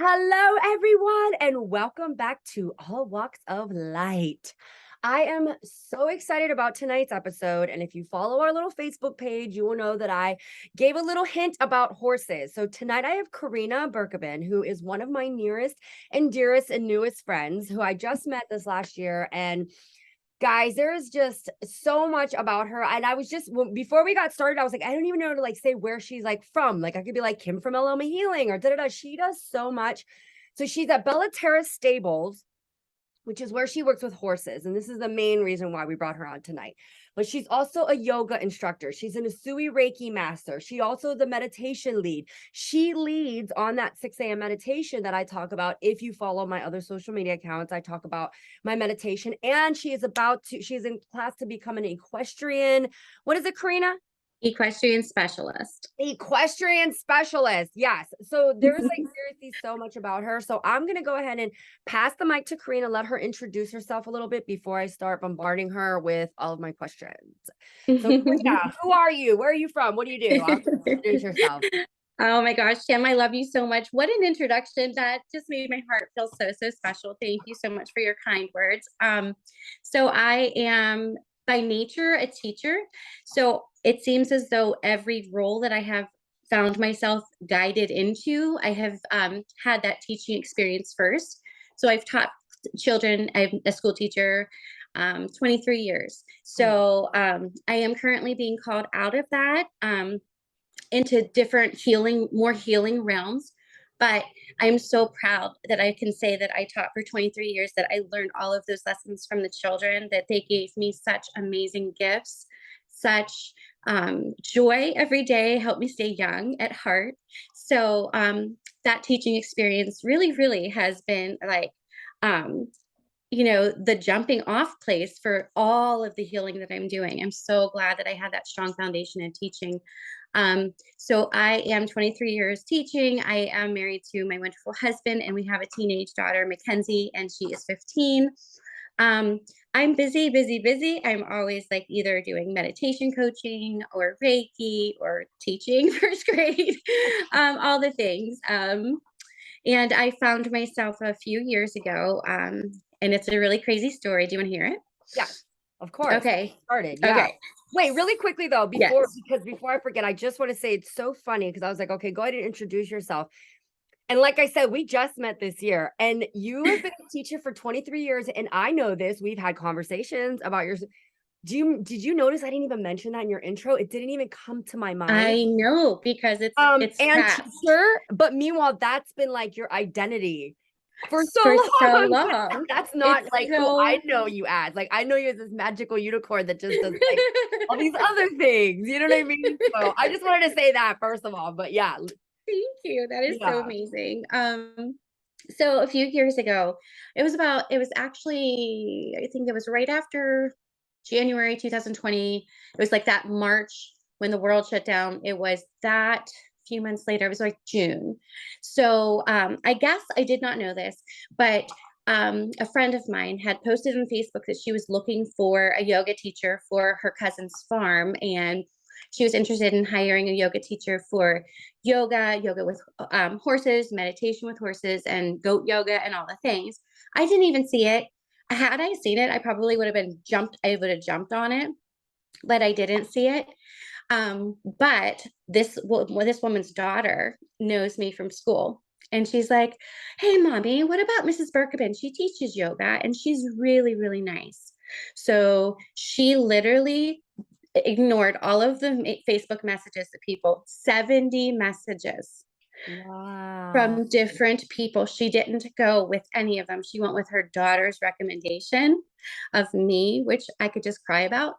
Hello, everyone, and welcome back to All Walks of Light. I am so excited about tonight's episode. And if you follow our little Facebook page, you will know that I gave a little hint about horses. So tonight I have Corina Berkoben, who is one of my nearest and dearest and newest friends who I just met this last year. And guys, there's just so much about her. And I was just before we got started, I was like, I don't even know to like say where she's like from. Like I could be like Kim from Eloma Healing or da da da. She does so much. So she's at Bella Terra Stables, which is where she works with horses. And this is the main reason why we brought her on tonight. But she's also a yoga instructor. She's an Asui Reiki master. She also the meditation lead. She leads on that 6 a.m. meditation that I talk about. If you follow my other social media accounts, I talk about my meditation. And she's in class to become an equestrian. What is it, Karina? Equestrian specialist. Equestrian specialist. Yes. So there's like seriously so much about her. So I'm going to go ahead and pass the mic to Karina, let her introduce herself a little bit before I start bombarding her with all of my questions. So Karina, who are you? Where are you from? What do you do? I'll introduce yourself. Oh my gosh, Tim, I love you so much. What an introduction. That just made my heart feel so special. Thank you so much for your kind words. So I am by nature a teacher. So it seems as though every role that I have found myself guided into, I have had that teaching experience first. So I've taught children, I'm a school teacher, 23 years. So I am currently being called out of that. Into different more healing realms. But I'm so proud that I can say that I taught for 23 years, that I learned all of those lessons from the children, that they gave me such amazing gifts, such joy every day, helped me stay young at heart. So that teaching experience really has been like, um, the jumping off place for all of the healing that I'm doing. I'm so glad that I had that strong foundation in teaching. So I am 23 years teaching. I am married to my wonderful husband, and we have a teenage daughter, Mackenzie, and she is 15. Um, I'm busy. I'm always like either doing meditation coaching or Reiki or teaching first grade, all the things. And I found myself a few years ago, and it's a really crazy story. Do you want to hear it? Yes, of course. Okay. Started. Yeah. Okay. Wait, really quickly though, Yes. before I forget, I just want to say it's so funny because I was like, okay, go ahead and introduce yourself. And like I said, we just met this year, and you have been a teacher for 23 years. And I know this. We've had conversations about your. Did you notice I didn't even mention that in your intro? It didn't even come to my mind. I know, because it's And fast teacher, but meanwhile, that's been like your identity for so for so long. But long. that's not It's like who I so know you as. Like I know you as this magical unicorn that just does like all these other things. You know what I mean? So I just wanted to say that first of all. But yeah, Thank you. That is so yeah. amazing. So a few years ago, it was actually, I think it was right after January 2020. It was like that March when the world shut down. It was that few months later, it was like June. So I guess I did not know this, but a friend of mine had posted on Facebook that she was looking for a yoga teacher for her cousin's farm. And she was interested in hiring a yoga teacher for yoga with horses, meditation with horses, and goat yoga, and all the things. I didn't even see it. Had I seen it, I probably would have been jumped. I would have jumped on it, but I didn't see it. But this woman's daughter knows me from school, and she's like, "Hey, mommy, what about Mrs. Berkoben? She teaches yoga, and she's really nice." So she literally ignored all of the Facebook messages that 70 messages Wow. from different people. She didn't go with any of them. She went with her daughter's recommendation of me, which I could just cry about.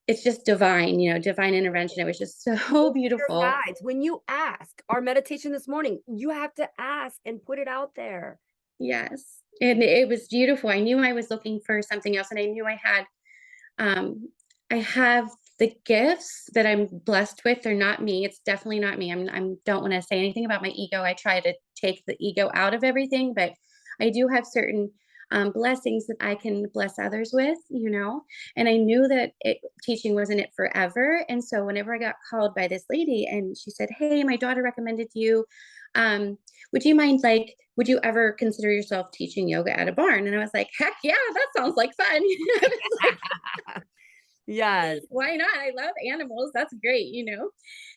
It's just divine, divine intervention. It was just so beautiful. Guys, when you ask our meditation this morning, you have to ask and put it out there. Yes. And it was beautiful. I knew I was looking for something else, and I knew um I have the gifts that I'm blessed with. They're not me. It's definitely not me. I'm don't want to say anything about my ego. I try to take the ego out of everything, but I do have certain blessings that I can bless others with, and I knew that teaching wasn't it forever. And so whenever I got called by this lady and she said, "Hey, my daughter recommended you. Would you mind, like, would you ever consider yourself teaching yoga at a barn? And I was like, heck yeah, that sounds like fun. I was like, Yes. why not? I love animals. That's great,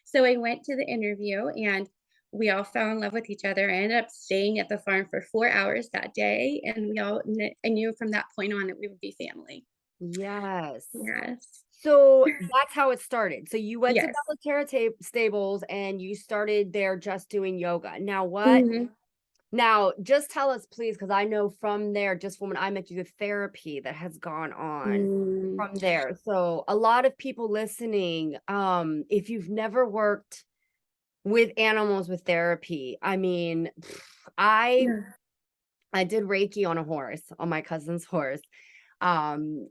So I went to the interview and we all fell in love with each other. I ended up staying at the farm for 4 hours that day. And I knew from that point on that we would be family. Yes. Yes. So that's how it started. So you went to Yes. Bella Terra Stables and you started there just doing yoga. Mhm. Now just tell us, please, because I know from there, just from when I met you, the therapy that has gone on Mm. from there. So a lot of people listening, if you've never worked with animals with therapy, I mean, I Yeah. I did Reiki on a horse, on my cousin's horse.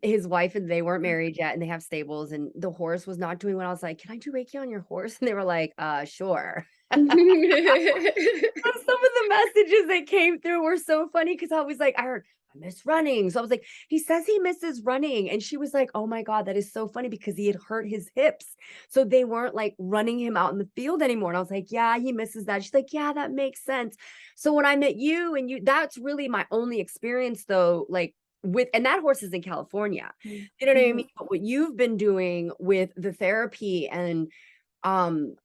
His wife and they weren't married yet, and they have stables, and the horse was not doing well. I was like, "Can I do Reiki on your horse?" And they were like, sure." Some of the messages that came through were so funny because I was like, I heard, "I miss running." So I was like, "He says he misses running." And she was like, "Oh my God, that is so funny," because he had hurt his hips. So they weren't like running him out in the field anymore. And I was like, "Yeah, he misses that." She's like, "Yeah, that makes sense." So when I met you and that's really my only experience though, like and that horse is in California. You know what I mean? Mhm. But what you've been doing with the therapy and um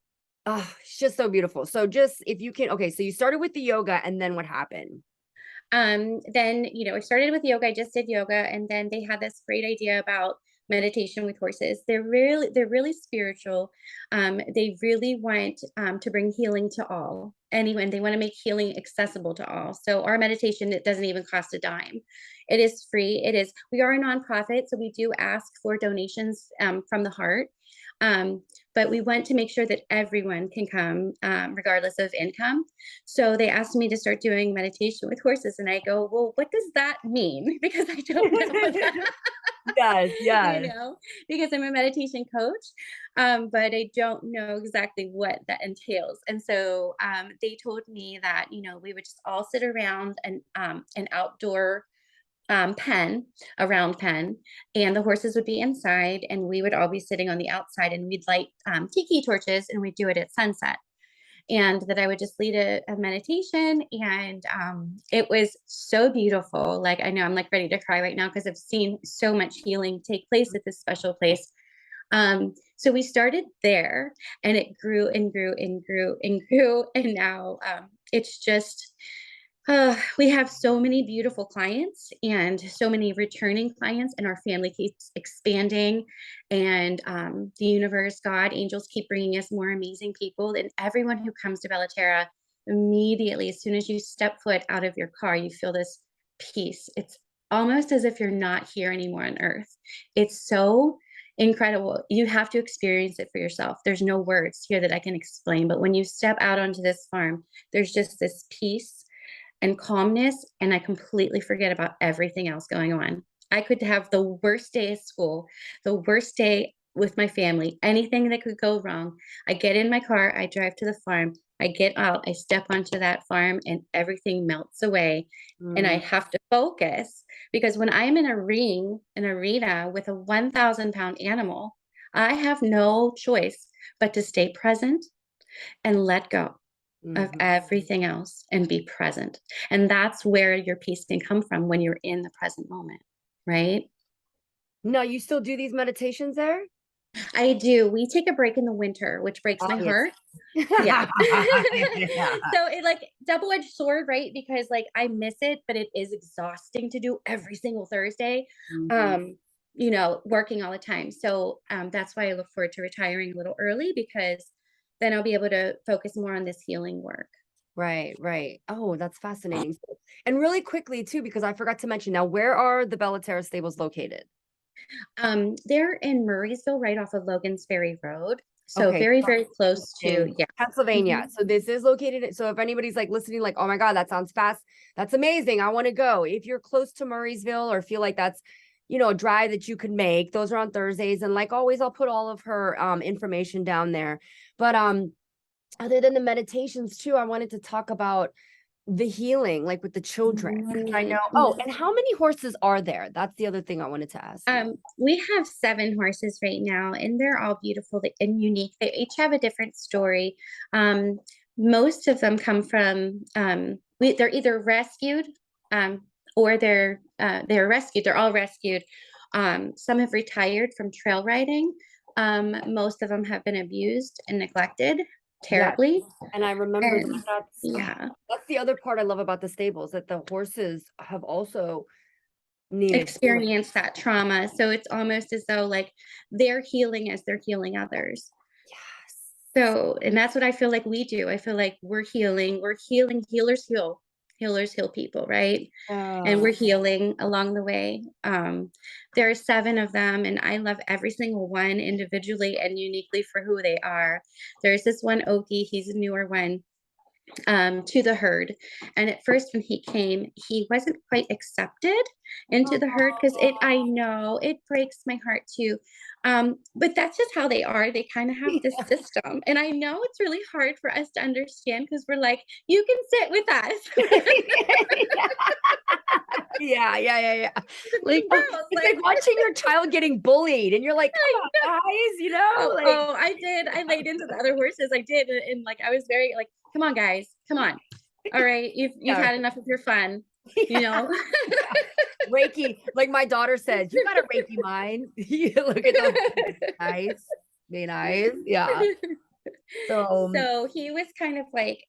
oh, it's just so beautiful. So just if you can, okay, so you started with the yoga and then what happened? Then, I started with yoga. I just did yoga, and then they had this great idea about meditation with horses. They're really spiritual. They really want to bring healing to all. Anyone, they want to make healing accessible to all. So our meditation, it doesn't even cost a dime. It is free. We are a nonprofit, so we do ask for donations from the heart. Um, but we want to make sure that everyone can come, regardless of income. So they asked me to start doing meditation with horses, and I go, "Well, what does that mean?" Because I don't know what that, Yes, you yes. know, because I'm a meditation coach, but I don't know exactly what that entails. And so they told me that we would just all sit around an outdoor pen, a round pen, and the horses would be inside, and we would all be sitting on the outside, and we'd light tiki torches, and we'd do it at sunset, and that I would just lead a meditation. And it was so beautiful. Like, I know I'm like ready to cry right now because I've seen so much healing take place at this special place. So we started there, and it grew and grew and grew and grew. And now it's just, we have so many beautiful clients and so many returning clients, and our family keeps expanding. And the universe, God, angels keep bringing us more amazing people. And everyone who comes to Bellaterra, immediately, as soon as you step foot out of your car, you feel this peace. It's almost as if you're not here anymore on earth. It's so incredible. You have to experience it for yourself. There's no words here that I can explain. But when you step out onto this farm, there's just this peace and calmness, and I completely forget about everything else going on. I could have the worst day at school, the worst day with my family, anything that could go wrong. I get in my car, I drive to the farm, I get out, I step onto that farm, and everything melts away. And I Mm, have to focus because when I'm in a ring, an arena with a 1,000-pound animal, I have no choice but to stay present and let go of mhm. everything else and be present. And that's where your peace can come from, when you're in the present moment, right? No, you still do these meditations there? I do. We take a break in the winter, which breaks my Obvious. heart. Yeah. Yeah. So it, like, double-edged sword, right? Because like I miss it, but it is exhausting to do every single Thursday. Mhm. Um, working all the time. So that's why I look forward to retiring a little early, because then I'll be able to focus more on this healing work. Right, right. Oh, that's fascinating. And really quickly too, because I forgot to mention, now where are the Bella Terra stables located? They're in Murrysville, right off of Logan's Ferry Road. So Okay, very, so very close to, in yeah. Pennsylvania. Mhm. So this is located. So if anybody's like listening, like, oh my God, that sounds fast. That's amazing. I want to go. If you're close to Murrysville or feel like that's, a drive that you could make, those are on Thursdays. And like always, I'll put all of her information down there. But other than the meditations too, I wanted to talk about the healing, like with the children. 'Cause I know, oh, Mhm. and how many horses are there? That's the other thing I wanted to ask you. We have 7 horses right now, and they're all beautiful and unique. They each have a different story. Um, most of them come from they're either rescued, um, or they're rescued. They're all rescued. Some have retired from trail riding. Most of them have been abused and neglected Yes. terribly. And I remember that And yeah, that's the other part I love about the stables, that the horses have also needed healing. experience that trauma. So it's almost as though like they're healing as they're healing others. Yes. So, and that's what I feel like we do. I feel like we're healing, healers heal, healers heal people, right? And Uh, we're healing along the way. There are 7 of them, and I love every single one individually and uniquely for who they are. There's this one Okie, he's a newer one, to the herd. And at first, when he came, he wasn't quite accepted into the herd because I know it breaks my heart too. But that's just how they are. They kind of have this system. And I know it's really hard for us to understand because we're like, you can sit with us. yeah, yeah, yeah, yeah. Mean girls, It's like like watching your child getting bullied, and you're like, "Come on, guys," like I did. I laid into the other horses. I did, and like I was very like, come on, guys, come on. All right, you've yeah, had enough of your fun, you yeah, know. yeah. Reiki, like my daughter says, "You got a Reiki mind." You look at those nice, be nice, yeah. So, So he was kind of like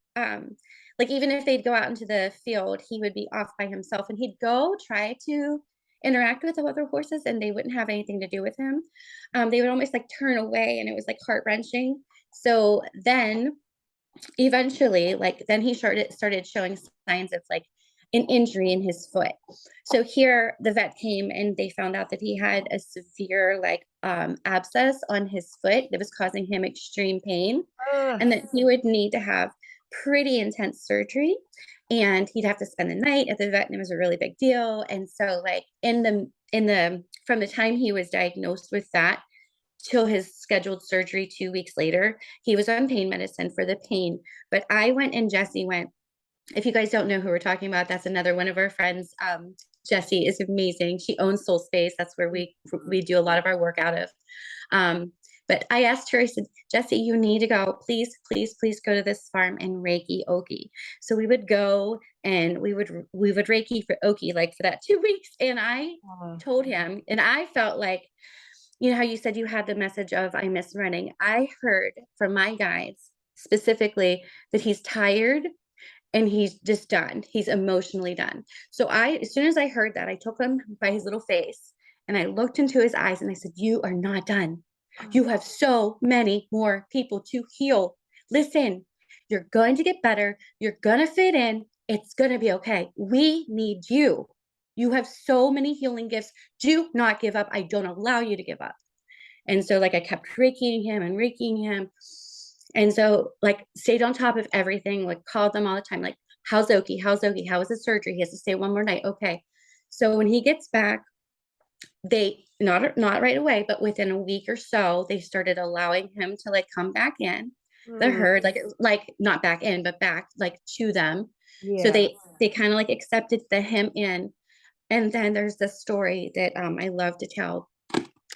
even if they'd go out into the field, he would be off by himself and he'd go try to interact with the other horses and they wouldn't have anything to do with him. They would almost like turn away and it was like heart wrenching. So then eventually, like then he started showing signs of like an injury in his foot. So here the vet came and they found out that he had a severe like abscess on his foot that was causing him extreme pain ugh, and that he would need to have pretty intense surgery and he'd have to spend the night at the vet and it was a really big deal. And so like in the from the time he was diagnosed with that till his scheduled surgery 2 weeks later, he was on pain medicine for the pain. But I went and Jesse went. If you guys don't know who we're talking about, that's another one of our friends. Jessie is amazing. She owns Soul Space. That's where we do a lot of our work out of. Um, but I asked her, I said, Jessie, you need to go. Please, please, please go to this farm and Reiki Oki. So we would go and we would Reiki for Oki like for that 2 weeks. And I uh, told him, and I felt like you know how you said you had the message of I miss running. I heard from my guides specifically that he's tired and he's just done. He's emotionally done. So as soon as I heard that, I took him by his little face and I looked into his eyes and I said, "You are not done. You have so many more people to heal. Listen, you're going to get better. You're going to fit in. It's going to be okay. We need you. You have so many healing gifts. Do not give up. I don't allow you to give up." And so like I kept reikiing him and reikiing him. And so like stayed on top of everything, like called them all the time, like, how's Oki? How's Oki? How was the surgery? He has to stay one more night. Okay. So when he gets back, they not right away, but within a week or so, they started allowing him to like come back in the mm, herd, like not back in, but back like to them. So yeah. they kind of like accepted the him in. And then there's this story that I love to tell.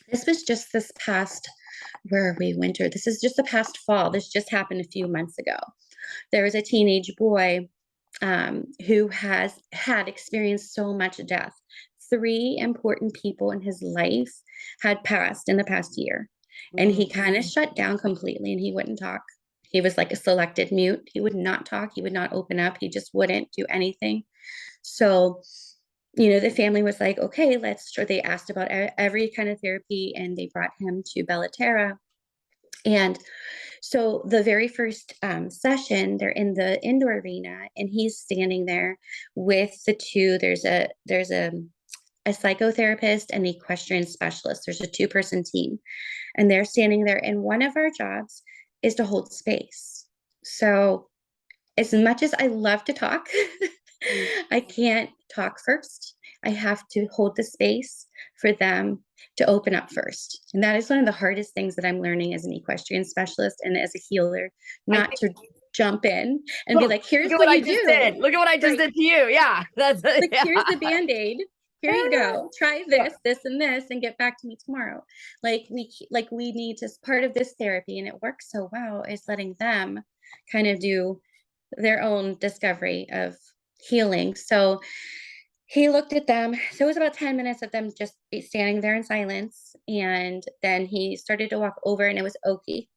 This was just this past where are we winter. This is just the past fall. This just happened a few months ago. There was a teenage boy who has had experienced so much death. 3 important people in his life had passed in the past year. And Mm, he kind of shut down completely and he wouldn't talk. He was like a selected mute. He would not talk. He would not open up. He just wouldn't do anything. So the family was like, okay, let's try. They asked about every kind of therapy and they brought him to Bella Terra. And so the very first session, they're in the indoor arena and he's standing there with the two. There's a psychotherapist and a equestrian specialist. There's a 2-person team and they're standing there. And one of our jobs is to hold space. So as much as I love to talk, mm. I can't talk first. I have to hold the space for them to open up first. And that is one of the hardest things that I'm learning as an equestrian specialist and as a healer, I not think to jump in and be look, like, here's look at what what I you just do. did. Look at what I just Right. did to you. Yeah. That's Like, yeah. here's the band-aid. Here you go. Try Yeah. this, and this, and get back to me tomorrow. Like we need to part of this therapy, and it works so well is letting them kind of do their own discovery of healing. So he looked at them. So it was about 10 minutes of them just be standing there in silence. And then he started to walk over, and it was Oki.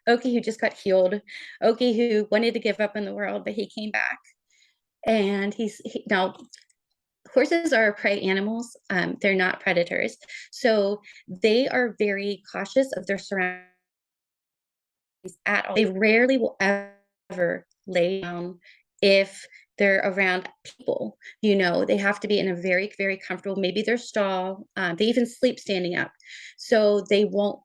Oki, who just got healed. Oki, who wanted to give up in the world, but he came back. And now horses are prey animals. They're not predators. So they are very cautious of their surroundings at all. They rarely will ever lay down if they're around people. They have to be in a very, very comfortable, maybe their stall. They even sleep standing up. So they won't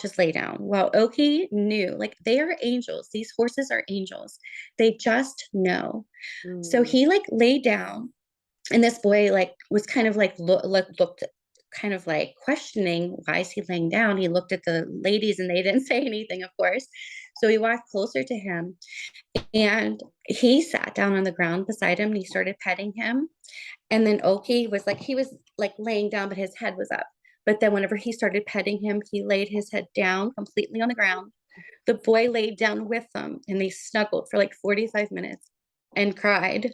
just lay down. Well, Oki knew, like, they are angels. These horses are angels. They just know. So Mm. he like laid down, and this boy like was kind of like looked kind of like questioning, why is he laying down? He looked at the ladies and they didn't say anything, of course. So he walked closer to him, and he sat down on the ground beside him, and he started petting him. And then Oki he was like laying down, but his head was up. But then whenever he started petting him, he laid his head down completely on the ground. The boy laid down with them, and they snuggled for like 45 minutes and cried.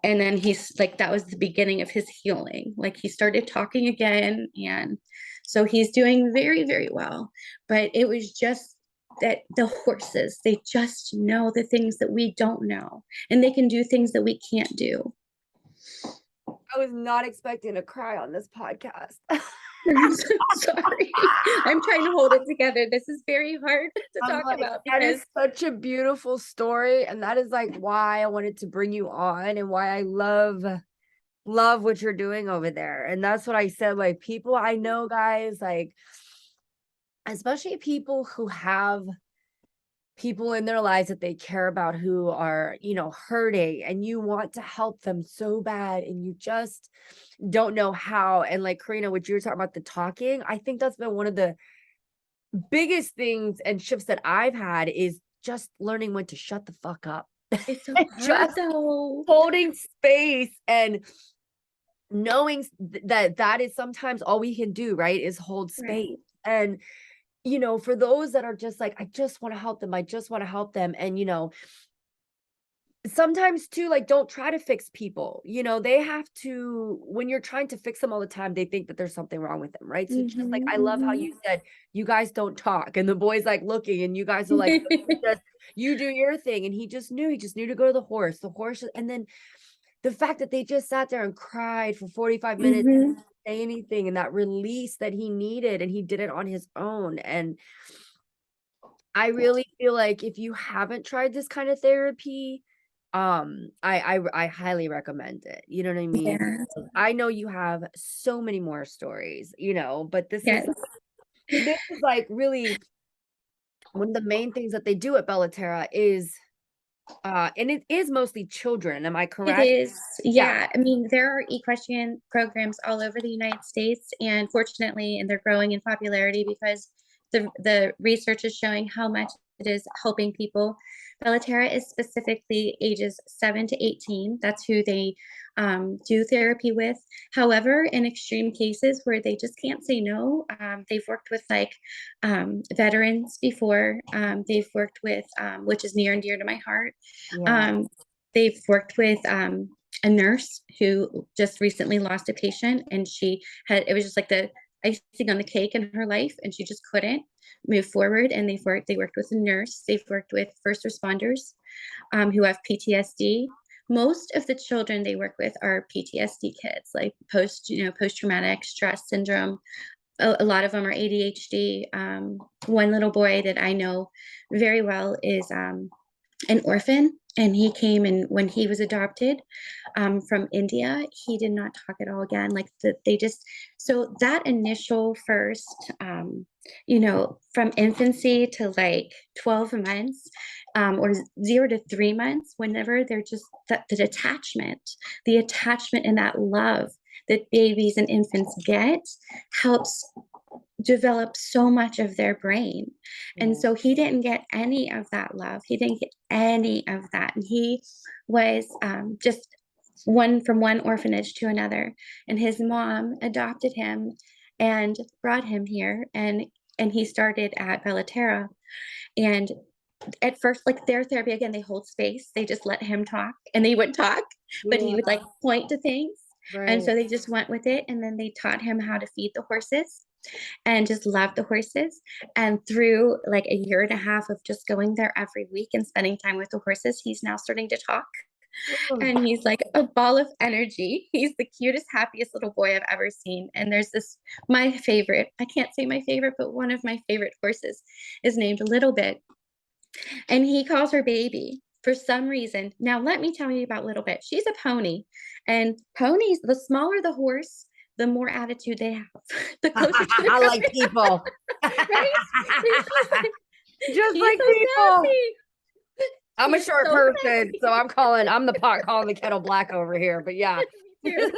And then he's like, that was the beginning of his healing. Like, he started talking again. And so he's doing very, very well. But it was just that the horses, they just know the things that we don't know, and they can do things that we can't do. I was not expecting to cry on this podcast. I'm so sorry. I'm trying to hold it together. This is very hard to I'm talk like, about that because is such a beautiful story, and that is like why I wanted to bring you on and why I love what you're doing over there. And that's what I said, like, people I know, guys, like, especially people who have people in their lives that they care about who are, hurting, and you want to help them so bad and you just don't know how. And like Corina, what you were talking about, the talking, I think that's been one of the biggest things and shifts that I've had is just learning when to shut the fuck up. it's so And hard just though. holding space and knowing that is sometimes all we can do, right? Is hold space. Right. And for those that are just like, I just want to help them, I just want to help them. And sometimes too, like, don't try to fix people. They have to, when you're trying to fix them all the time, they think that there's something wrong with them, right? So just like, Mhm, I love how you said, you guys don't talk, and the boy's like looking, and you guys are like, "No, mhm. you do your thing." And he just knew to go to the horse, and then the fact that they just sat there and cried for 45 minutes, Mhm. say anything, and that release that he needed, and he did it on his own. And I really feel like if you haven't tried this kind of therapy, I highly recommend it. You know what I mean? Yeah. I know you have so many more stories, but this is Yes. this is like really one of the main things that they do at Bella Terra is and it is mostly children. Am I It correct? is. Yeah. Yeah. I mean, there are equestrian programs all over the United States, and fortunately, and they're growing in popularity because the research is showing how much it is helping people. Bellaterra is specifically ages 7 to 18. That's who they do therapy with. However, in extreme cases where they just can't say no, they've worked with like veterans before. They've worked with, which is near and dear to my heart. Yeah. Um, they've worked with a nurse who just recently lost a patient, and it was just like the icing on the cake in her life, and she just couldn't move forward. And they worked with a nurse. They've worked with first responders who have PTSD. Most of the children they work with are PTSD kids, like post traumatic stress syndrome. A lot of them are ADHD. One little boy that I know very well is an orphan, and he came, and when he was adopted from India, he did not talk at all again. Like they just, so that initial first, from infancy to like 12 months, or 0 to 3 months, whenever they're just the attachment and that love that babies and infants get helps develop so much of their brain. And Yeah. so he didn't get any of that love. He didn't get any of that. And he was just one orphanage to another. And his mom adopted him and brought him here. And he started at Bellaterra. And at first, like their therapy, again, they hold space. They just let him talk and they would talk, but he Yeah, would like point to things. And right. so they just went with it. And then they taught him how to feed the horses and just loved the horses. And through like a year and a half of just going there every week and spending time with the horses, he's now starting to talk. Oh, And he's like a ball of energy. He's the cutest, happiest little boy I've ever seen. And there's this, my favorite, I can't say my favorite, but one of my favorite horses is named Little Bit. And he calls her baby for some reason. Now, let me tell you about Little Bit. She's a pony. And ponies, the smaller the horse, the more attitude they have, the closer to the I cup, like people. right? So Just she's like so people. sassy. I'm a She's short so person, so sassy. I'm the pot calling the kettle black over here. But yeah. Me too.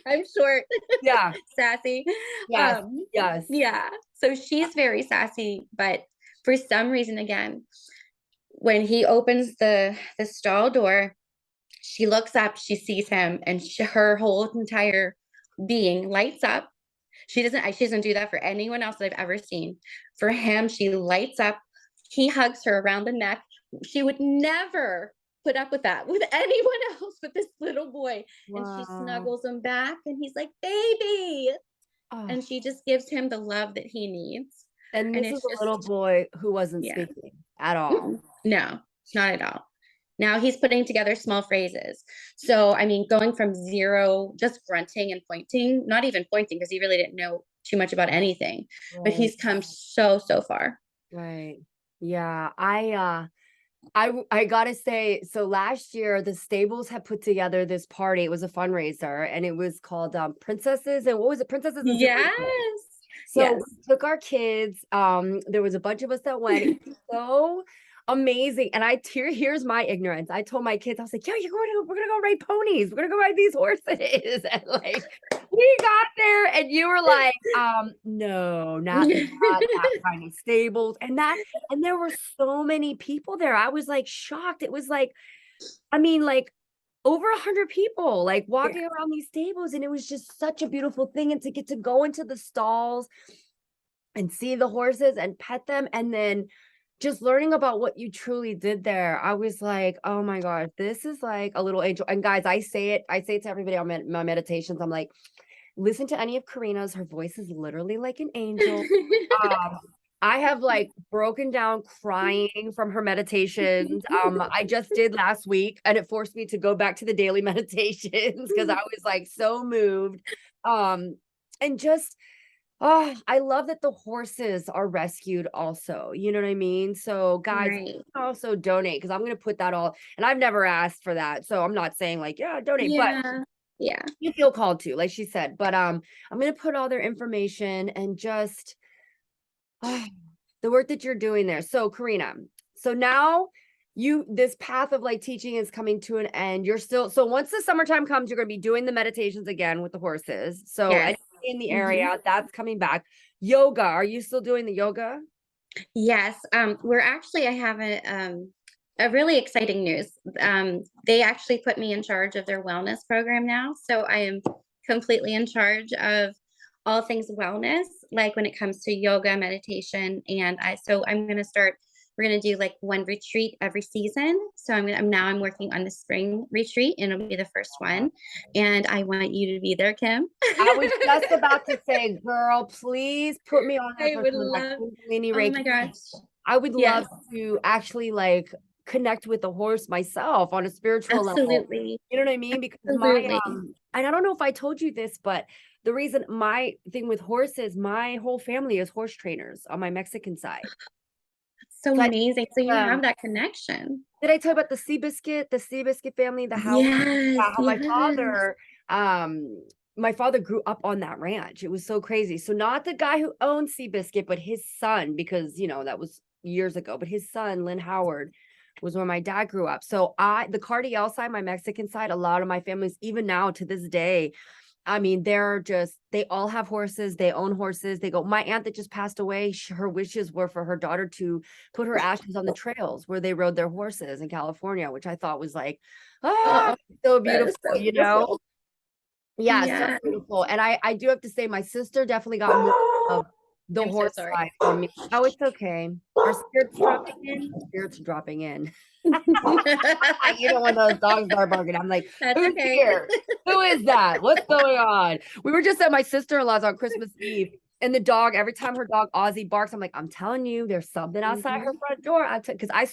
I'm short, Yeah. sassy. Yes. Um, Yes. yeah. So she's very sassy, but for some reason, again, when he opens the stall door, she looks up, she sees him, and her whole entire being lights up. She doesn't do that for anyone else that I've ever seen. For him, she lights up. He hugs her around the neck. She would never put up with that with anyone else but this little boy. And she Wow. snuggles him back, and he's like, "Baby." Oh, And she just gives him the love that he needs. and And this is it's a little just, boy who wasn't yeah. speaking at all. No, not at all. Now he's putting together small phrases. So, I mean, going from zero, just grunting and pointing, not even pointing because he really didn't know too much about anything, but Right. he's come so, so far. Right. Yeah. I gotta say, so last year the stables had put together this party. It was a fundraiser and it was called Princesses and what was it? Princesses and Superheroes. Yes. So Yes. we took our kids. There was a bunch of us that went. It was so amazing. And here's my ignorance. I told my kids, I was like, yeah, we're gonna go ride ponies. We're gonna go ride these horses. And like we got there and you were like, no, not that kind of stables. And there were so many people there. I was like shocked. It was like, I mean, like over 100 people like Yeah. walking around these stables, and it was just such a beautiful thing. And to get to go into the stalls and see the horses and pet them, and then just learning about what you truly did there, I was like, oh my god, this is like a little angel. And guys, I say it to everybody on my meditations. I'm like, listen to any of Karina's. Her voice is literally like an angel. um, I have like broken down crying from her meditations. I just did last week and it forced me to go back to the daily meditations because I was like so moved. And just oh, I love that the horses are rescued also. You know what I mean? So guys, you Right. can also donate because I'm gonna put that all, and I've never asked for that. So I'm not saying like, yeah, donate, but Yeah. Yeah. you feel called to, like she said. But I'm gonna put all their information and just oh, the work that you're doing there. So, Karina, so now this path of like teaching is coming to an end. You're still, so once the summertime comes, you're going to be doing the meditations again with the horses. So, Yes. anybody in the Mhm. area, that's coming back. Yoga, are you still doing the yoga? Yes, we're actually I have a really exciting news. They actually put me in charge of their wellness program now, so I am completely in charge of all things wellness, like when it comes to yoga, meditation, and I'm going to start. We're going to do like one retreat every season. So I'm working on the spring retreat, and it'll be the first one. And I want you to be there, Kim. I was just about to say, girl, please put me on there I for would some of that love. Kundalini Oh my Reiki. gosh. I would love Yes, to actually like connect with the horse myself on a spiritual level. absolutely. You know what I mean? Because Absolutely. and I don't know if I told you this, but the reason my thing with horses, my whole family is horse trainers on my Mexican side. So So amazing. So you um, have that connection. did I tell you about the Seabiscuit family, the house? Yes, Yeah, how yes. my father grew up on that ranch. It was so crazy. So not the guy who owned Seabiscuit, but his son, because that was years ago. But his son, Lynn Howard, was where my dad grew up. So the Cardiel side, my Mexican side, a lot of my families, even now to this day, I mean, they all have horses. They own horses. They go, my aunt that just passed away, her wishes were for her daughter to put her ashes on the trails where they rode their horses in California, which I thought was like, ah, Oh, so that beautiful, is so beautiful. Yeah, so Yeah. beautiful. And I do have to say, my sister definitely got more love the I'm so horse sorry. side for me. Oh, it's okay. Our spirits dropping in. Spirits dropping in. You know when those dogs start barking, I'm like, That's who's okay. here? Who is that? What's going on? We were just at my sister-in-law's on Christmas Eve, and the dog, every time her dog Ozzy barks, I'm like, I'm telling you, there's something outside her front door. Because I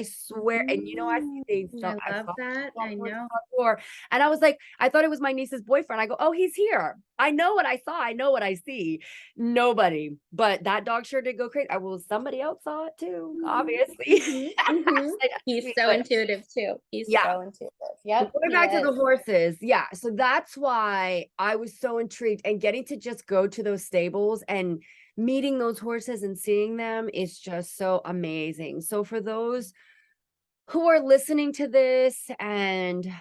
swear, and you know, I see things. So I I love saw that. her I front know. door, and I was like, I thought it was my niece's boyfriend. I go, oh, he's here. I know what I saw. I know what I see. Nobody, but that dog sure did go crazy. Somebody else saw it too, obviously. Like, He's so but intuitive too. He's yeah, so intuitive. but Yep, going he back to is. the horses, yeah. So that's why I was so intrigued, and getting to just go to those stables and meeting those horses and seeing them is just so amazing. So for those who are listening to this and,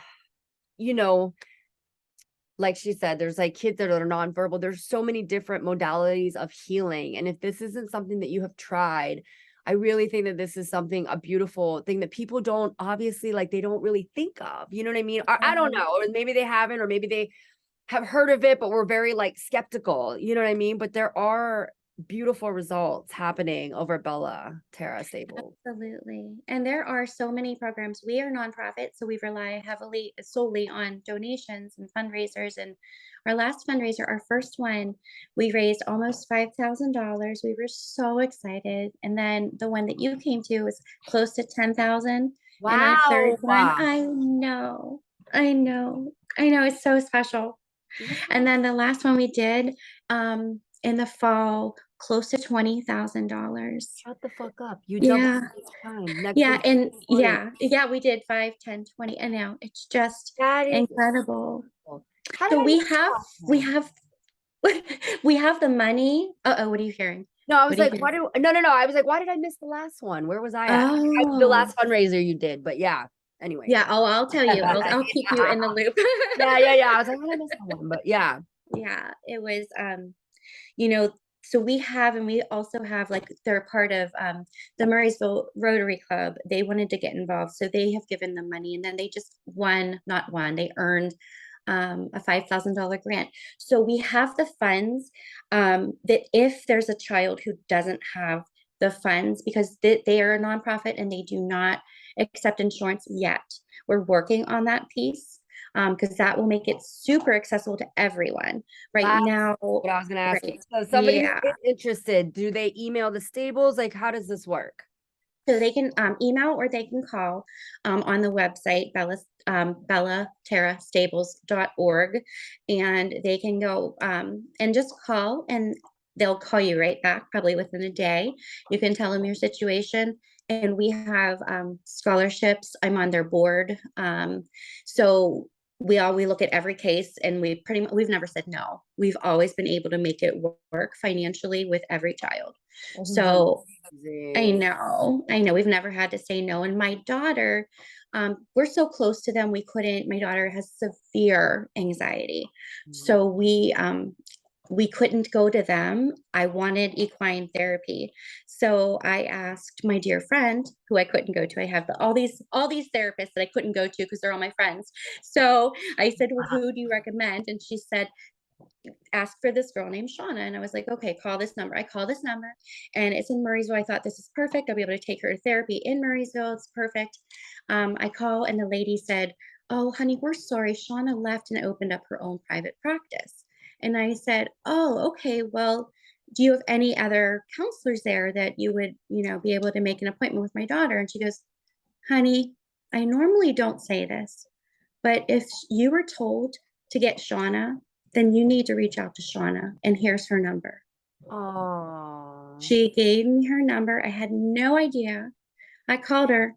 you know, like she said, there's like kids that are nonverbal. There's so many different modalities of healing. And if this isn't something that you have tried, I really think that this is a beautiful thing that people don't obviously like, they don't really think of. You know what I mean? I don't Mhm. know. Or maybe they haven't, or maybe they have heard of it, but we're very like skeptical. You know what I mean? But there are beautiful results happening over at Bella Terra Stables. Absolutely. And there are so many programs. We are nonprofit, so we rely heavily solely on donations and fundraisers. And our last fundraiser, our first one, we raised almost $5,000. We were so excited. And then the one that you came to was close to 10,000. And our third Wow. one, I know, it's so special. And then the last one we did in the fall, close to $20,000. Shut the fuck up. You doubled Yeah. each time. Next Yeah, one's and 20. yeah, we did 5, 10, 20, and now it's just That is incredible. incredible. How did So I we miss have that we one? have we have the money. Uh-oh, what are you hearing? No, I What was are you like, hearing? no. I was like, why did I miss the last one? Where was I at? The Oh, last fundraiser you did, but yeah. Anyways. yeah. Oh, I'll tell you. I'll keep you Yeah. in the loop. Yeah. I was like, how did I miss that one? But yeah. Yeah, it was you know, so we have, and we also have, like, they're part of the Murrysville Rotary Club. They wanted to get involved, so they have given them money, and then they just not won, they earned a $5,000 grant. So we have the funds that if there's a child who doesn't have the funds, because they are a nonprofit and they do not accept insurance yet. We're working on that piece because that will make it super accessible to everyone. Right That's now, what I was gonna ask you. right. So somebody who Yeah. is interested, do they email the stables? Like, how does this work? So they can email or they can call on the website, bellaterrastables.org, and they can go and just call, and they'll call you right back probably within a day. You can tell them your situation. And we have scholarships. I'm on their board. So we look at every case, and we've never said no. We've always been able to make it work financially with every child. So Amazing. I know. We've never had to say no. And my daughter, we're so close to them, my daughter has severe anxiety. So we couldn't go to them. I wanted equine therapy. So I asked my dear friend who I couldn't go to. I have all these therapists that I couldn't go to because they're all my friends. So I said, well, who do you recommend? And she said, ask for this girl named Shauna. And I was like, okay, call this number. I call this number and it's in Murrysville. I thought this is perfect. I'll be able to take her to therapy in Murrysville. It's perfect. I call and the lady said, oh, honey, we're sorry. Shauna left and opened up her own private practice. And I said, oh, okay. Well, do you have any other counselors there that you would, be able to make an appointment with my daughter? And she goes, honey, I normally don't say this, but if you were told to get Shauna, then you need to reach out to Shauna, and here's her number. Oh, She gave me her number. I had no idea. I called her,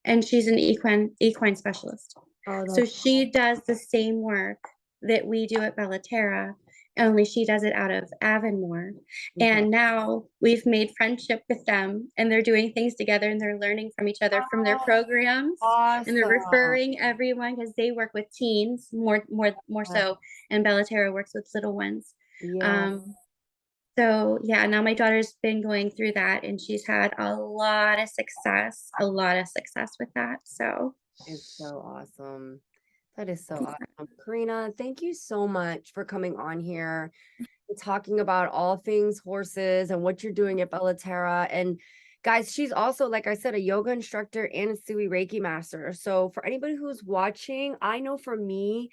and she's an equine specialist. oh, So that's she does the same work that we do at Bellaterra, only she does it out of Avonmore. okay. And now we've made friendship with them, and they're doing things together, and they're learning from each other from their Oh, programs, and they're awesome. referring everyone because they work with teens more so, and Bellaterra works with little ones. Yeah, Um, so yeah, now my daughter's been going through that, and she's had a lot of success with that. So it's so awesome. That is so awesome. Karina, thank you so much for coming on here talking about all things horses and what you're doing at Bella Terra. And guys, she's also, like I said, a yoga instructor and a Sui Reiki master. So for anybody who's watching, I know for me,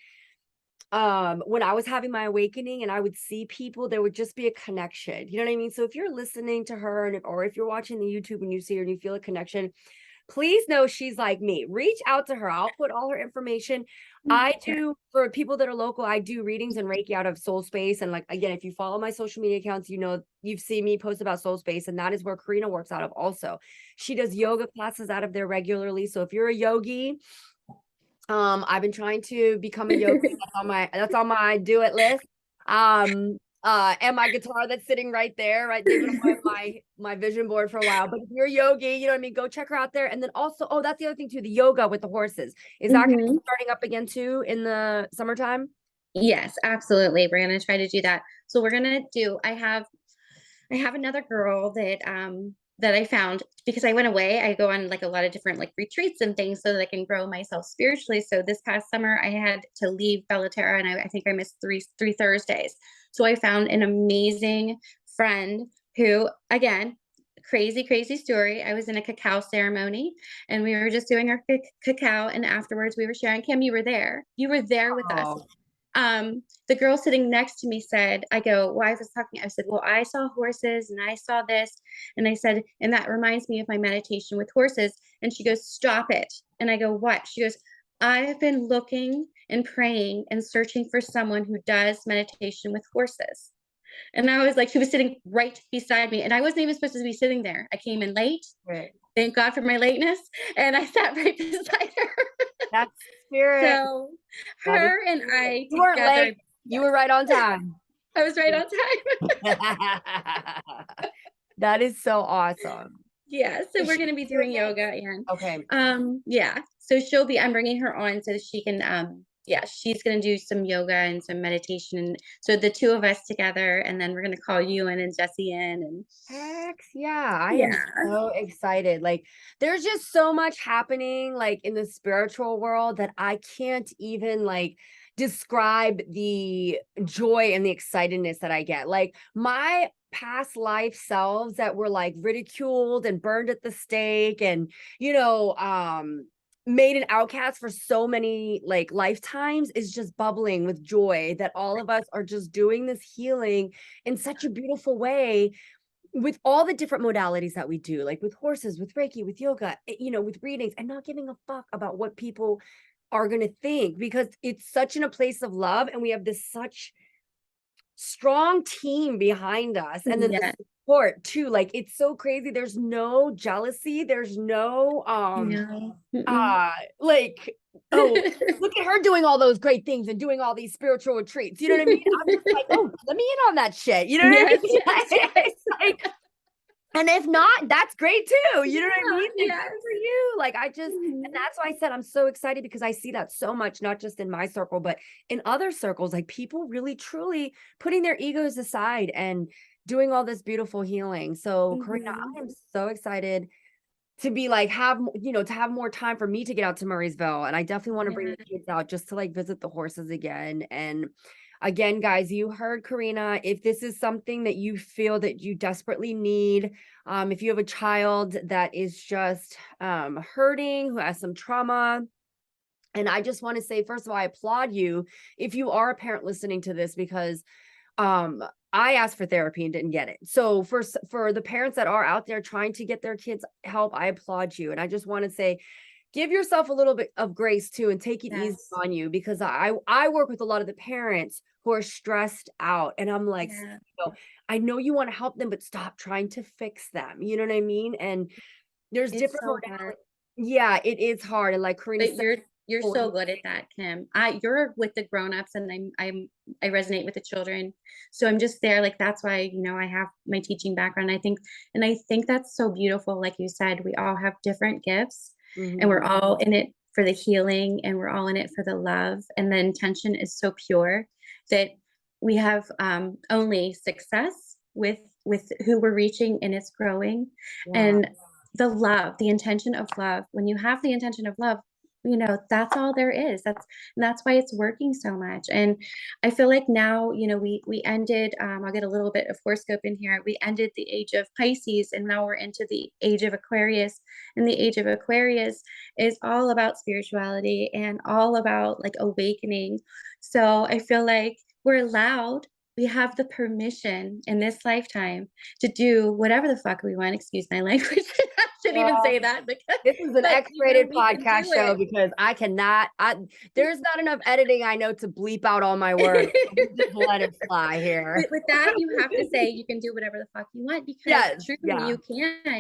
when I was having my awakening and I would see people, there would just be a connection. You know what I mean? So if you're listening to her or if you're watching the YouTube and you see her and you feel a connection, please know she's like me. Reach out to her. I'll put all her information. I do, for people that are local, I do readings and Reiki out of Soul Space. And like, again, if you follow my social media accounts, you know, you've seen me post about Soul Space, and that is where Corina works out of also. She does yoga classes out of there regularly. So if you're a yogi, I've been trying to become a yogi. That's on my do it list. And my guitar that's sitting right there, right? They've been on my vision board for a while. But if you're a yogi, you know what I mean, go check her out there. And then also, oh, that's the other thing too, the yoga with the horses. Is that gonna be starting up again too in the summertime? Yes, absolutely. We're gonna try to do that. So we're gonna do. I have another girl that I found because I went away. I go on like a lot of different like retreats and things so that I can grow myself spiritually. So this past summer I had to leave Bella Terra and I think I missed three Thursdays. So I found an amazing friend who, again, crazy story. I was in a cacao ceremony and we were just doing our cacao, and afterwards we were sharing. Kim, you were there. You were there with us. Oh, The girl sitting next to me said, I go, well, I was talking, I said, well, I saw horses and I saw this. And I said, and that reminds me of my meditation with horses. And she goes, stop it. And I go, what? She goes, I have been looking and praying and searching for someone who does meditation with horses. And I was like, she was sitting right beside me. And I wasn't even supposed to be sitting there. I came in late. right. Thank God for my lateness. And I sat right beside her. That's spirit. So That is her and spirit. I You weren't together, late. You were right on time. I was right on time. That is so awesome. Yeah, so Is we're she gonna be doing doing it? yoga and Okay. yeah. So I'm bringing her on so that she can yeah, she's gonna do some yoga and some meditation, and so the two of us together, and then we're gonna call you in and Jesse in, and Heck yeah, I am yeah. so excited. Like, there's just so much happening, like, in the spiritual world that I can't even, like, describe the joy and the excitedness that I get. Like, my past life selves that were, like, ridiculed and burned at the stake and, you know, made an outcast for so many, like, lifetimes is just bubbling with joy that all of us are just doing this healing in such a beautiful way with all the different modalities that we do, like with horses, with Reiki, with yoga, you know, with readings, and not giving a fuck about what people are going to think, because it's such in a place of love and we have this such strong team behind us, and then the Yeah. support too. Like, it's so crazy. There's no jealousy, there's no No. Mm-mm. like, oh, look at her doing all those great things and doing all these spiritual retreats, you know what I mean? I'm just like, oh, let me in on that shit, you know what I Yes, mean? yes, yes. It's like, and if not, that's great too. You know what I Yeah, mean? Like, yes. good for you. Like, and Mhm. that's why I said I'm so excited, because I see that so much, not just in my circle, but in other circles, like people really truly putting their egos aside and doing all this beautiful healing. So, Karina, Mhm. I am so excited to be like, you know, to have more time for me to get out to Murrysville. And I definitely want to bring Yeah. the kids out just to like visit the horses again. And again, guys, you heard Karina. If this is something that you feel that you desperately need, if you have a child that is just hurting, who has some trauma, and I just want to say, first of all, I applaud you if you are a parent listening to this, because um I asked for therapy and didn't get it. So for the parents that are out there trying to get their kids help, I applaud you. And I just want to say, give yourself a little bit of grace too, and take it easy Yes. on you, because I work with a lot of the parents who are stressed out, and I'm like, Yeah. you know, I know you want to help them, but stop trying to fix them. You know what I mean? And there's It's different so hard. modalities. Yeah, it is hard. And like Karina But said, you're oh, so good at that, Kim. You're with the grown-ups and I resonate with the children. So I'm just there, like that's why, I have my teaching background. I think that's so beautiful. Like you said, we all have different gifts and we're mhm, all in it for the healing and we're all in it for the love. And the intention is so pure that we have only success with who we're reaching, and it's growing. yeah, And the love, the intention of love, when you have the intention of love, That's all there is. That's why it's working so much. And I feel like now, we ended, I'll get a little bit of horoscope in here. We ended the age of Pisces and now we're into the age of Aquarius. And the age of Aquarius is all about spirituality and all about like awakening. So I feel like we have the permission in this lifetime to do whatever the fuck we want. Excuse my language. I shouldn't even say that because This is an but X-rated we can podcast do show it. because there's not enough editing I know to bleep out all my words. Just let it fly here. With that, you have to say you can do whatever the fuck you want because Yes, truly yeah.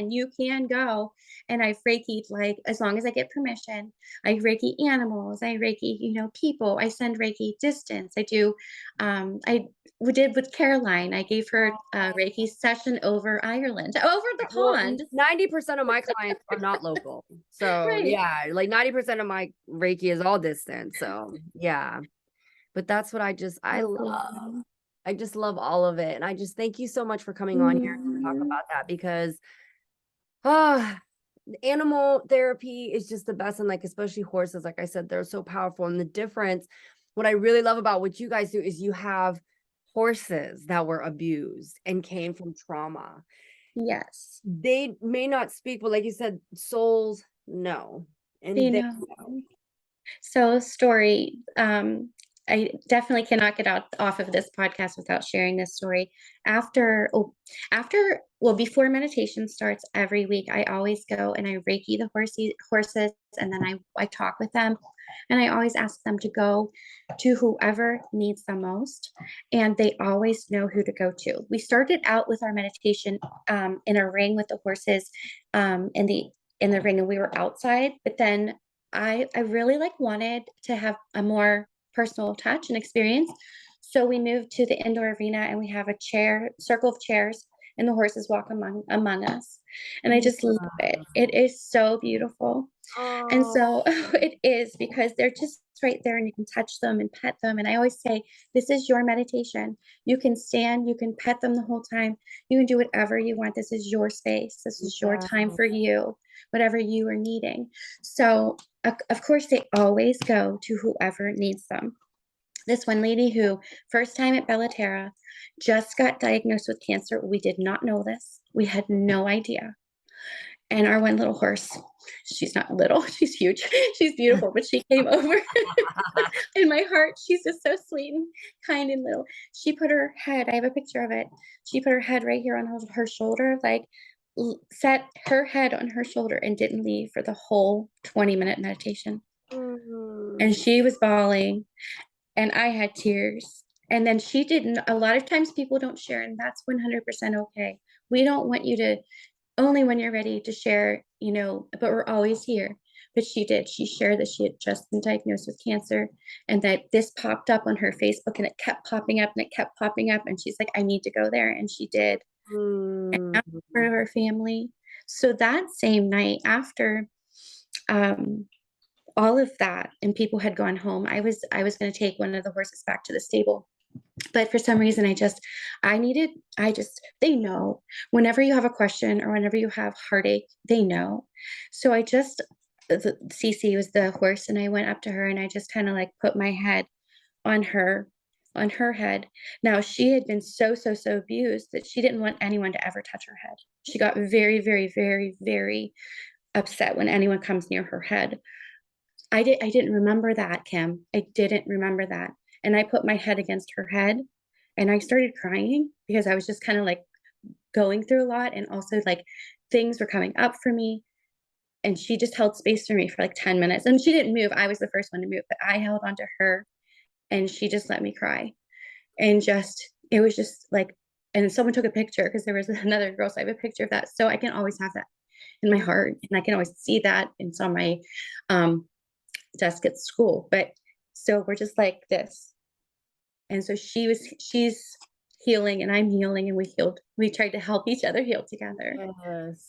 you can go. And I Reiki, like, as long as I get permission. I Reiki animals, I Reiki, people. I send Reiki distance. I do, I we did with Caroline. I gave her a Reiki session over Ireland, over the Well, pond. 90% of my clients are not local. So Right. yeah, like 90% of my Reiki is all distance. So yeah. But that's what I love. Mhm. I just love all of it. And I just thank you so much for coming on here to talk Mhm. about that because ah, animal therapy is just the best. And like, especially horses, like I said, they're so powerful. And the difference, what I really love about what you guys do is you have horses that were abused and came from trauma. Yes. They may not speak, but like you said, souls know. You And they know. know. So story, I definitely cannot get off of this podcast without sharing this story. Before meditation starts every week, I always go and I Reiki the horses, and then I talk with them, and I always ask them to go to whoever needs the most, and they always know who to go to. We started out with our meditation in a ring with the horses, in the ring, and we were outside, but then I really like wanted to have a more personal touch and experience. So we moved to the indoor arena and we have a circle of chairs, and the horses walk among us. And I just love it. It is so beautiful. And Oh, so it is because they're just right there and you can touch them and pet them. And I always say, this is your meditation. You can stand, you can pet them the whole time. You can do whatever you want. This is your space. This is your yeah. time for you, whatever you are needing. So, of course, they always go to whoever needs them. This one lady who, first time at Bella Terra, just got diagnosed with cancer. We did not know this. We had no idea. And our one little horse, she's not little, she's huge, she's beautiful, but she came over in my heart. She's just so sweet and kind and little. She put her head, I have a picture of it. She put her head right here on her shoulder, like set her head on her shoulder and didn't leave for the whole 20-minute meditation. And Mm. she was bawling and I had tears. And then she didn't, a lot of times people don't share, and that's 100% okay. We don't want you to only when you're ready to share, but we're always here. But she did. She shared that she had just been diagnosed with cancer and that this popped up on her Facebook and it kept popping up and it kept popping up. And she's like, I need to go there. And she did. And Mm. now she's part of her family. So that same night after um, all of that and people had gone home, I was going to take one of the horses back to the stable, but for some reason they know whenever you have a question or whenever you have heartache, they know. So Cece was the horse, and I went up to her and I just kind of like put my head on her head. Now she had been so abused that she didn't want anyone to ever touch her head. She got very, very, very, very upset when anyone comes near her head. I didn't remember that, Kim. I didn't remember that. And I put my head against her head and I started crying because I was just kind of like going through a lot, and also like things were coming up for me. And she just held space for me for like 10 minutes. And she didn't move. I was the first one to move, but I held onto her and she just let me cry. And it was just like, and someone took a picture because there was another girl. So I have a picture of that. So I can always have that in my heart. And I can always see that. And it's on my um, desk at school. But so we're just like this. And so she's healing and I'm healing, and we tried to help each other heal together. Yes.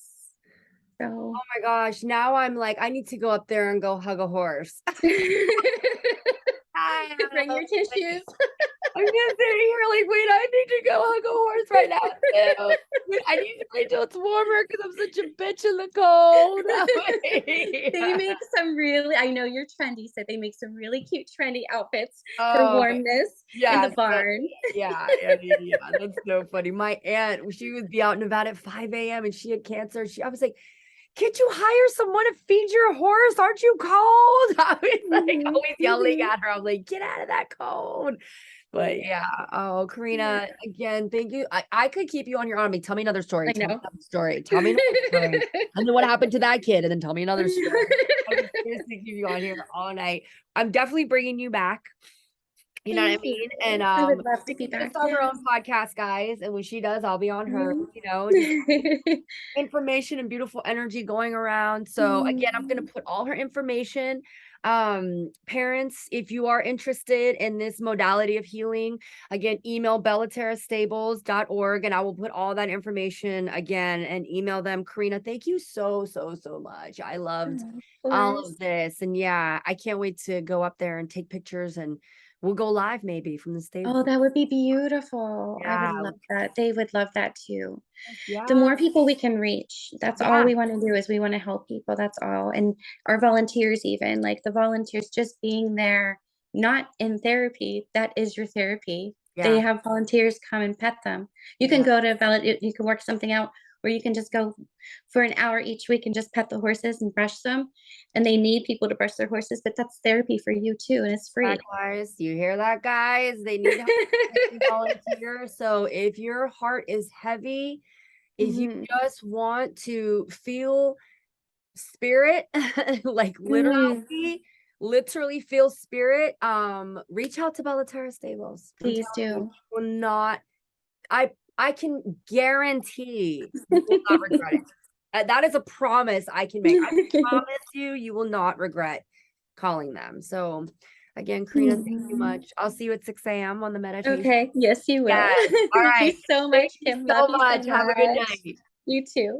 So Oh my gosh. Now I'm like, I need to go up there and go hug a horse. bring your tissues. just sitting here like, wait, I need to go hug a horse right now too. Wait, I need to wait till it's warmer because I'm such a bitch in the cold. They make some really, I know you're trendy, so they make some really cute trendy outfits for Oh, warmness in the yes. barn. Yeah. That's so funny. My aunt, she would be out and about at 5 a.m. and she had cancer. I was like, can't you hire someone to feed your horse? Aren't you cold? I was like always yelling at her. I'm like, get out of that cold. But yeah. Oh, Yeah, Corina, again, thank you. I could keep you on here on me. Tell me another story. I Tell me know. another story. Tell me another story. And then what happened to that kid? And then tell me another story. I would seriously keep you on here all night. I'm definitely bringing you back. You know what I Thank you. mean? And I would love to be Christina's back. on her Yes. own podcast, guys. And when she does, I'll be on her, Mhm. just information and beautiful energy going around. So again, I'm going to put all her information. Parents, if you are interested in this modality of healing, again, email bellaterrastables.org and I will put all that information again and email them. Corina, thank you so much. I loved Of all course. of this. And yeah, I can't wait to go up there and take pictures and we'll go live maybe from the Oh, stable. that would be beautiful. I would Yeah. love that. They would love that too. The Yeah. more people we can reach, that's all Yeah. we want to do is we want to help people. That's all. And our volunteers, even like the volunteers, just being there, not in therapy, that is your therapy. They Yeah. have volunteers come and pet them. You can Yeah. go to you can work something out where you can just go for an hour each week and just pet the horses and brush them. And they need people to brush their horses, but that's therapy for you too, and it's That, free. guys, you hear that, guys? They need help to volunteer. So if your heart is heavy, if you Mhm. just want to feel spirit, like Mhm. literally feel spirit, reach out to Bella Terra Stables. I'm Please telling you, do. you will not, I can guarantee you will not regret it. That is a promise I can make. I promise you, you will not regret calling them. So again, Karina, thank you Mhm. much. I'll see you at 6 a.m. on the meditation. Okay. Yes, you will. Yes. All Thank you right. so Thank much, you Kim. Love so you so much. Have a good much. night. You too.